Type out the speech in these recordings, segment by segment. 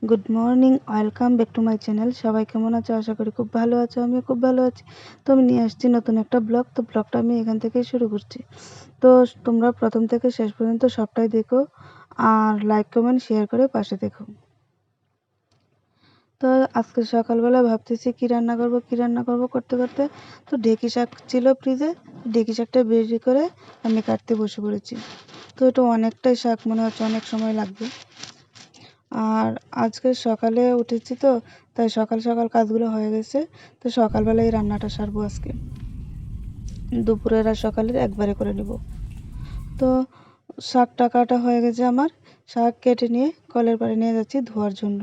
Good morning, welcome back to my channel. সবাই কেমন আছো? আশা করি খুব ভালো আছো। আমিও খুব ভালো আছি। তো আমি নিয়ে আসছি নতুন একটা ব্লগ। তো ব্লগটা আমি এখান থেকেই শুরু করছি। তো তোমরা প্রথম থেকে শেষ পর্যন্ত সবটাই দেখো, আর লাইক কমেন্ট শেয়ার করে পাশে দেখো। তো আজকে সকালবেলা ভাবতেছি কি রান্না করব করতে করতে তো ঢেঁকি শাক ছিল ফ্রিজে। ঢেঁকি শাকটা বেশি করে আমি কাটতে বসে পড়েছি। তো এটা অনেকটাই শাক, মনে হচ্ছে অনেক সময় লাগবে। আর আজকে সকালে উঠেছি, তো তাই সকাল সকাল কাজগুলো হয়ে গেছে। তো সকালবেলায় রান্নাটা সারবো আজকে, দুপুরের আর সকালের একবারে করে নিব। তো শাকটা কাটা হয়ে গেছে আমার। শাক কেটে নিয়ে কলের পাড়ে নিয়ে যাচ্ছি ধোয়ার জন্য।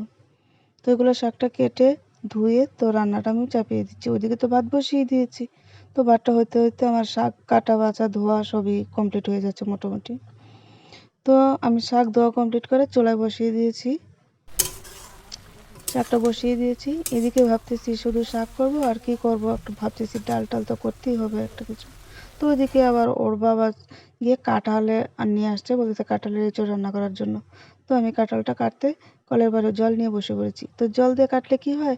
তো এগুলো শাকটা কেটে ধুয়ে তো রান্নাটা আমি চাপিয়ে দিচ্ছি। ওইদিকে তো ভাত বসিয়ে দিয়েছি। তো ভাতটা হইতে হইতে আমার শাক কাটা বাছা ধোয়া সবই কমপ্লিট হয়ে যাচ্ছে মোটামুটি। তো আমি শাক ধোয়া কমপ্লিট করে চুলায় বসিয়ে দিয়েছি। শাকটা বসিয়ে দিয়েছি। এদিকে ভাবতেছি শুধু শাক করব আর কি করব, একটু ভাবতেছি ডাল টাল তো করতেই হবে একটা কিছু। তো ওইদিকে আবার ওর বাবা গিয়ে কাঁঠালে নিয়ে আসছে, বলতেছে কাঁঠালের এঁচড় রান্না করার জন্য। তো আমি কাঁঠালটা কাটতে কলের বারে জল নিয়ে বসে পড়েছি। তো জল দিয়ে কাটলে কি হয়,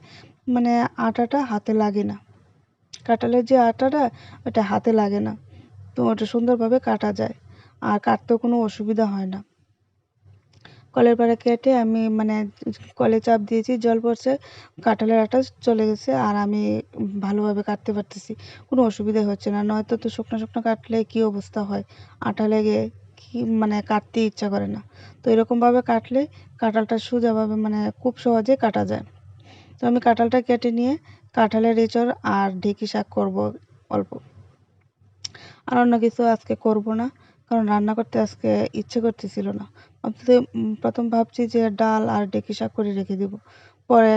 মানে আটাটা হাতে লাগে না। কাঁঠালের যে আটাটা ওটা হাতে লাগে না। তো ওটা সুন্দরভাবে কাটা যায়, আর কাটতেও কোনো অসুবিধা হয় না। কলের পাড়ে কেটে আমি কলে চাপ দিয়েছি, জল পড়ছে, কাঁঠালের আটা চলে গেছে, আর আমি ভালোভাবে কাটতে পারতেছি, কোনো অসুবিধা হচ্ছে না। নয়তো তো শুকনো শুকনো কাটলে কী অবস্থা হয়, আটা লেগে কি কাটতে ইচ্ছা করে না। তো এরকমভাবে কাটলে কাঁঠালটা সোজাভাবে খুব সহজে কাটা যায়। তো আমি কাঁঠালটা কেটে নিয়ে কাঁঠালের এঁচড় আর ঢেঁকি শাক করব অল্প। আর অন্য কিছু আজকে করব না, কারণ রান্না করতে আজকে ইচ্ছে করতেছিল না। প্রথম ভাবছি যে ডাল আর ঢেঁকি শাক করে রেখে দিব, পরে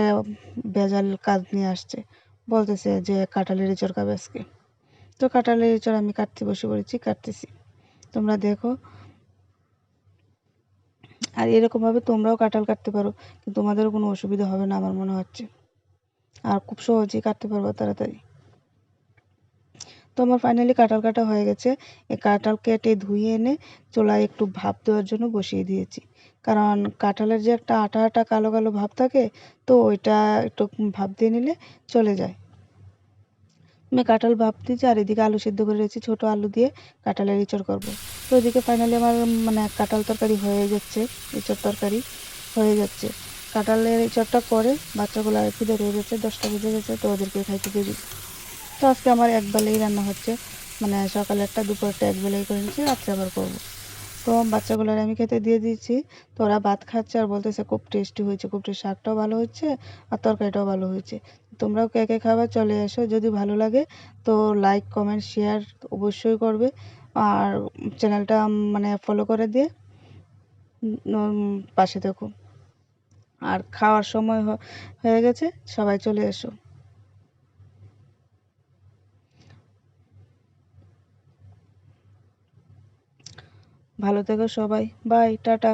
ভেজাল কাজ নিয়ে আসছে, বলতেছে যে কাঁঠালের এঁচড় খাবে আজকে। তো কাঁঠালের এঁচড় আমি কাটতে বসে পড়েছি, কাটতেছি, তোমরা দেখো। আর এরকমভাবে তোমরাও কাঁঠাল কাটতে পারো, কিন্তু তোমাদেরও কোনো অসুবিধা হবে না আমার মনে হচ্ছে, আর খুব সহজেই কাটতে পারবো তাড়াতাড়ি। তো আমার ফাইনালি কাঁঠাল কাটা হয়ে গেছে। এই কাঁঠাল কেটে ধুয়ে এনে চুলায় একটু ভাপ দেওয়ার জন্য বসিয়ে দিয়েছি, কারণ কাঁঠালের যে একটা আঠা আঠা কালো কালো ভাব থাকে, তো ওইটা একটু ভাপ দিয়ে নিলে চলে যায়। আমি কাঁঠাল ভাপ দিয়েছি, আর এদিকে আলু সিদ্ধ করে রেখেছি, ছোটো আলু দিয়ে কাঁঠালের এঁচড় করবো। তো এদিকে ফাইনালি আমার কাঁঠাল তরকারি হয়ে যাচ্ছে, এঁচড় তরকারি হয়ে যাচ্ছে। কাঁঠালের এঁচড়টা করে বাচ্চাগুলো আর খিদে রয়ে গেছে, 10টা বেজে গেছে, তো ওদেরকে খাইতে দিয়ে দিই। তো আজকে আমার একবেলাই রান্না হচ্ছে, সকালেরটা দুপুরেরটা একবেলাই করে নিচ্ছি, রাত্রে আবার করবো। তো বাচ্চাগুলোর আমি খেতে দিয়ে দিচ্ছি। তো ওরা ভাত খাচ্ছে আর বলতেছে খুব টেস্টি হয়েছে, খুব টেস্টি, শাকটাও ভালো হচ্ছে আর তরকারিটাও ভালো হয়েছে। তোমরাও কে কে খাবার চলে এসো, যদি ভালো লাগে তো লাইক কমেন্ট শেয়ার অবশ্যই করবে, আর চ্যানেলটা ফলো করে দিয়ে পাশে দেখো। আর খাওয়ার সময় হয়ে গেছে, সবাই চলে এসো। ভালো থেকো সবাই, বাই, টাটা।